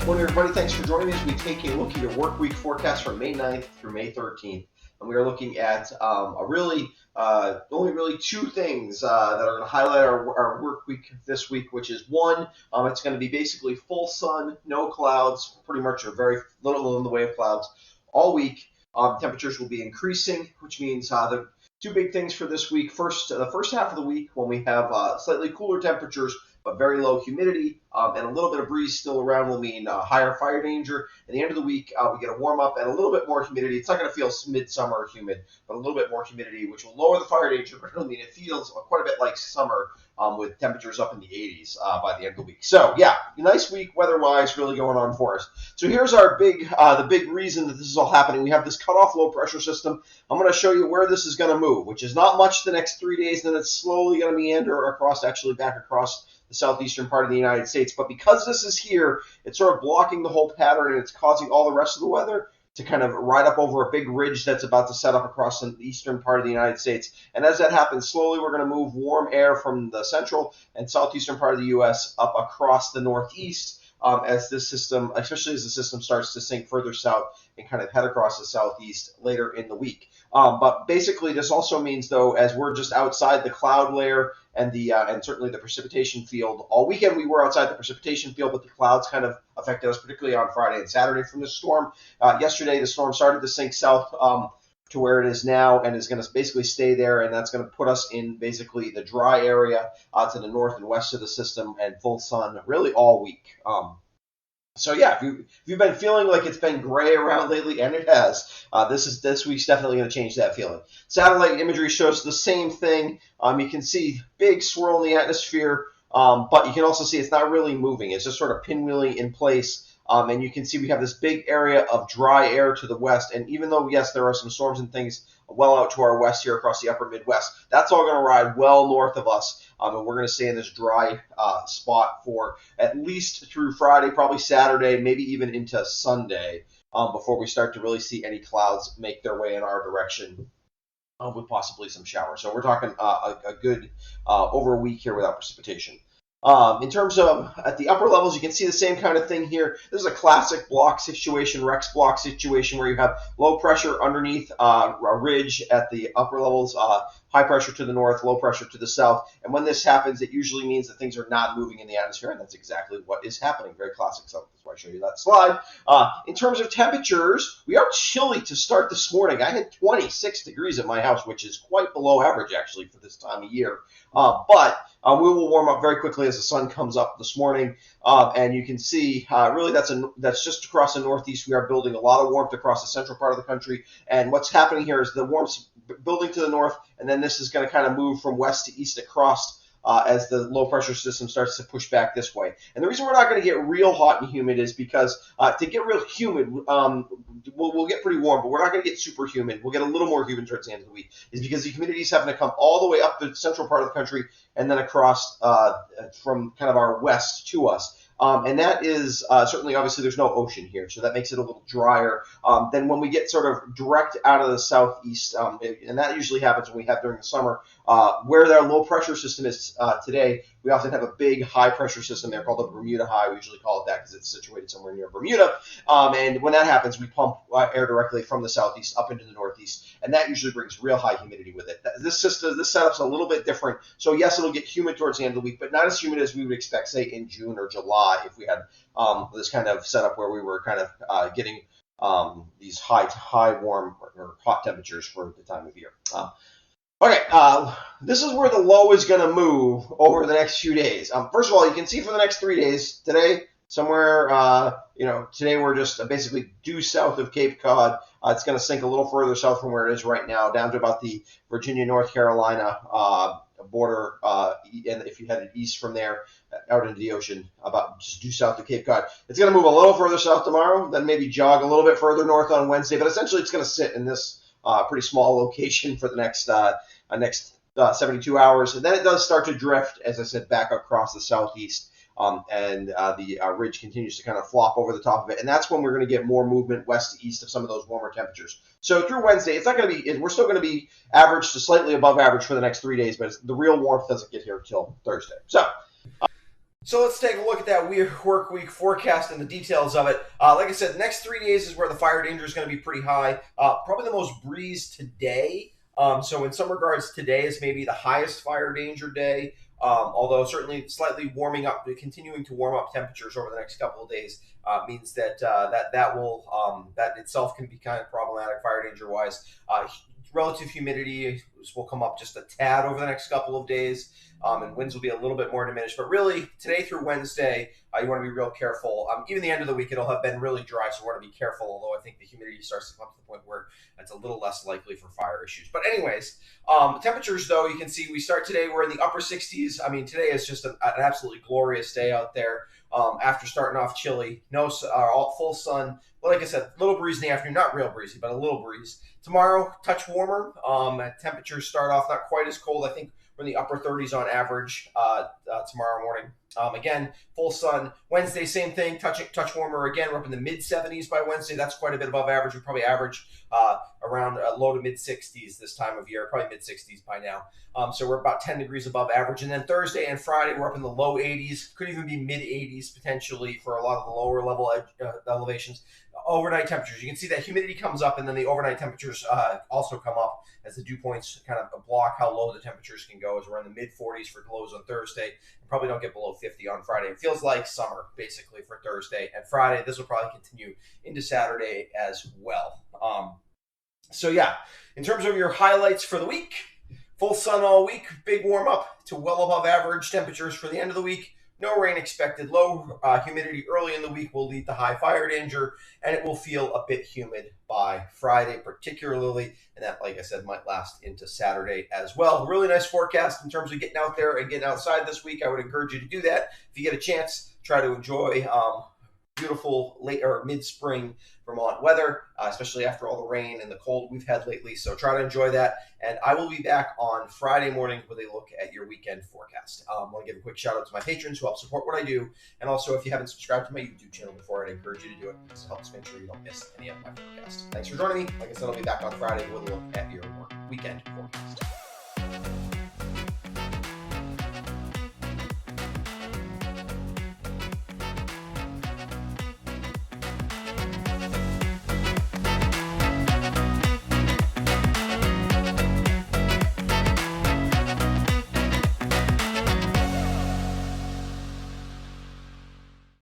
Morning, everybody. Thanks for joining us. We take a look at your work week forecast from May 9th through May 13th. And we are looking at only really two things that are going to highlight our work week this week, which is one, it's going to be basically full sun, no clouds, pretty much, or very little in the way of clouds all week. Temperatures will be increasing, which means the two big things for this week. First, the first half of the week when we have slightly cooler temperatures, but very low humidity and a little bit of breeze still around will mean higher fire danger. At the end of the week, we get a warm up and a little bit more humidity. It's not going to feel midsummer humid, but a little bit more humidity, which will lower the fire danger, but it'll mean it feels quite a bit like summer with temperatures up in the 80s by the end of the week. So yeah, nice week weather-wise, really going on for us. So here's our the big reason that this is all happening. We have this cutoff low pressure system. I'm going to show you where this is going to move, which is not much the next 3 days. Then it's slowly going to meander across, actually back across the southeastern part of the United States. But because this is here, it's sort of blocking the whole pattern, and it's causing all the rest of the weather to kind of ride up over a big ridge that's about to set up across the eastern part of the United States. And as that happens, slowly we're going to move warm air from the central and southeastern part of the U.S. up across the northeast as this system, especially as the system starts to sink further south and kind of head across the southeast later in the week. But basically, this also means, though, as we're just outside the cloud layer and and certainly the precipitation field, all weekend we were outside the precipitation field, but the clouds kind of affected us, particularly on Friday and Saturday from the storm. Yesterday, the storm started to sink south to where it is now and is going to basically stay there, and that's going to put us in basically the dry area to the north and west of the system and full sun really all week. So yeah, if you've been feeling like it's been gray around lately, and it has, this week's definitely going to change that feeling. Satellite imagery shows the same thing. You can see big swirl in the atmosphere, but you can also see it's not really moving. It's just sort of pinwheeling in place. And you can see we have this big area of dry air to the west. And even though, yes, there are some storms and things well out to our west here across the upper Midwest, that's all going to ride well north of us. And we're going to stay in this dry spot for at least through Friday, probably Saturday, maybe even into Sunday before we start to really see any clouds make their way in our direction with possibly some showers. So we're talking a good over a week here without precipitation. In terms of at the upper levels, you can see the same kind of thing here. This is a classic block situation, Rex block situation, where you have low pressure underneath a ridge at the upper levels, high pressure to the north, low pressure to the south. And when this happens, it usually means that things are not moving in the atmosphere, and that's exactly what is happening. Very classic stuff. That's why I show you that slide. In terms of temperatures, we are chilly to start this morning. I had 26 degrees at my house, which is quite below average, actually, for this time of year. But we will warm up very quickly as the sun comes up this morning, and you can see really that's just across the northeast. We are building a lot of warmth across the central part of the country, and what's happening here is the warmth's building to the north, and then this is going to kind of move from west to east across as the low pressure system starts to push back this way. And the reason we're not going to get real hot and humid is because to get real humid, we'll get pretty warm, but we're not going to get super humid. We'll get a little more humid towards the end of the week, is because the humidity is having to come all the way up the central part of the country and then across from kind of our west to us. And that is certainly, obviously, there's no ocean here, so that makes it a little drier than when we get sort of direct out of the southeast. And that usually happens when we have during the summer. Where their low pressure system is today, we often have a big high pressure system there called the Bermuda High. We usually call it that because it's situated somewhere near Bermuda. And when that happens, we pump air directly from the southeast up into the northeast, and that usually brings real high humidity with it. This setup's a little bit different. So yes, it'll get humid towards the end of the week, but not as humid as we would expect, say, in June or July if we had this kind of setup where we were kind of getting these high warm or hot temperatures for the time of year. Okay, this is where the low is going to move over the next few days. First of all, you can see for the next 3 days, today, somewhere, today we're just basically due south of Cape Cod. It's going to sink a little further south from where it is right now, down to about the Virginia, North Carolina border. And if you headed east from there, out into the ocean, about just due south of Cape Cod. It's going to move a little further south tomorrow, then maybe jog a little bit further north on Wednesday. But essentially, it's going to sit in this pretty small location for the next 72 hours. And then it does start to drift, as I said, back across the southeast. And the ridge continues to kind of flop over the top of it. And that's when we're going to get more movement west to east of some of those warmer temperatures. So through Wednesday, it's not going to be, we're still going to be average to slightly above average for the next 3 days, but the real warmth doesn't get here until Thursday. So So let's take a look at that work week forecast and the details of it. Like I said, the next 3 days is where the fire danger is going to be pretty high. Probably the most breeze today. So in some regards, today is maybe the highest fire danger day. Although certainly slightly warming up, continuing to warm up temperatures over the next couple of days means that that itself can be kind of problematic fire danger wise. Relative humidity will come up just a tad over the next couple of days. And winds will be a little bit more diminished. But really, today through Wednesday, you want to be real careful. Even the end of the week, it'll have been really dry, so we want to be careful, although I think the humidity starts to come up to the point where it's a little less likely for fire issues. But anyways, temperatures, though, you can see we start today, we're in the upper 60s. I mean, today is just an absolutely glorious day out there after starting off chilly. No, full sun. Well, like I said, a little breeze in the afternoon, not real breezy, but a little breeze. Tomorrow, touch warmer. Temperatures start off not quite as cold. I think we're in the upper 30s on average tomorrow morning. Again, full sun. Wednesday, same thing. Touch warmer again. We're up in the mid 70s by Wednesday. That's quite a bit above average. We probably average around low to mid 60s this time of year. Probably mid 60s by now. So we're about 10 degrees above average. And then Thursday and Friday, we're up in the low 80s. Could even be mid 80s potentially for a lot of the lower level elevations. Overnight temperatures. You can see that humidity comes up, and then the overnight temperatures also come up as the dew points kind of block how low the temperatures can go. As we're in the mid 40s for lows on Thursday, and probably don't get below 50 on Friday. It feels like summer basically for Thursday and Friday. This will probably continue into Saturday as well. So yeah, in terms of your highlights for the week, full sun all week, big warm up to well above average temperatures for the end of the week. No rain expected. Low humidity early in the week will lead to high fire danger, and it will feel a bit humid by Friday particularly, and that, like I said, might last into Saturday as well. Really nice forecast in terms of getting out there and getting outside this week. I would encourage you to do that. If you get a chance, try to enjoy beautiful late or mid-spring Vermont weather, especially after all the rain and the cold we've had lately. So try to enjoy that. And I will be back on Friday morning with a look at your weekend forecast. I want to give a quick shout out to my patrons who help support what I do. And also, if you haven't subscribed to my YouTube channel before, I'd encourage you to do it because it helps make sure you don't miss any of my forecasts. Thanks for joining me. Like I said, I'll be back on Friday with a look at your weekend forecast.